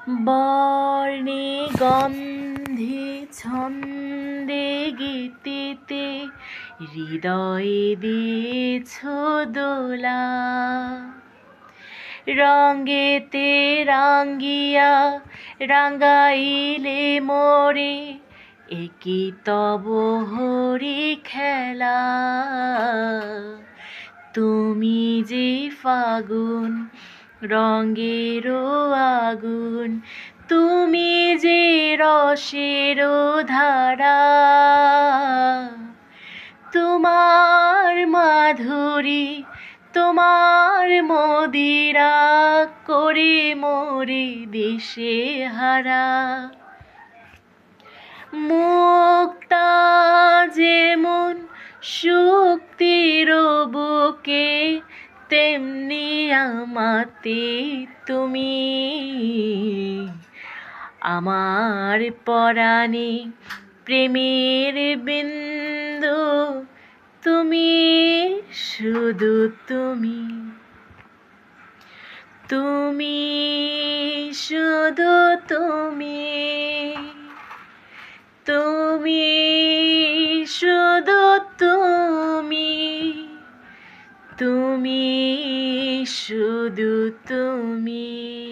বর্ণে গন্ধে ছন্দে গীতিতে হৃদয়ে দিয়েছ দোলা। রঙ্গেতে রাঙ্গিয়া রাঙ্গাইলে মোরে, একি তব হরি খেলা। তুমি যে ফাগুন রঙেরও আগুন, তুমি যে রসেরও ধারা। তোমার মাধুরী তোমার মদিরা করে মোরে দিশে হারা। মুক্তা যেমন শক্তির বুকে, তেমনি আমাতে তুমি। আমার পরাণে প্রেমের বিন্দু, তুমি শুধু তুমি। তুমি শুধু তুমি। তুমি শুধু তুমি। তুমি শুধু তুমি।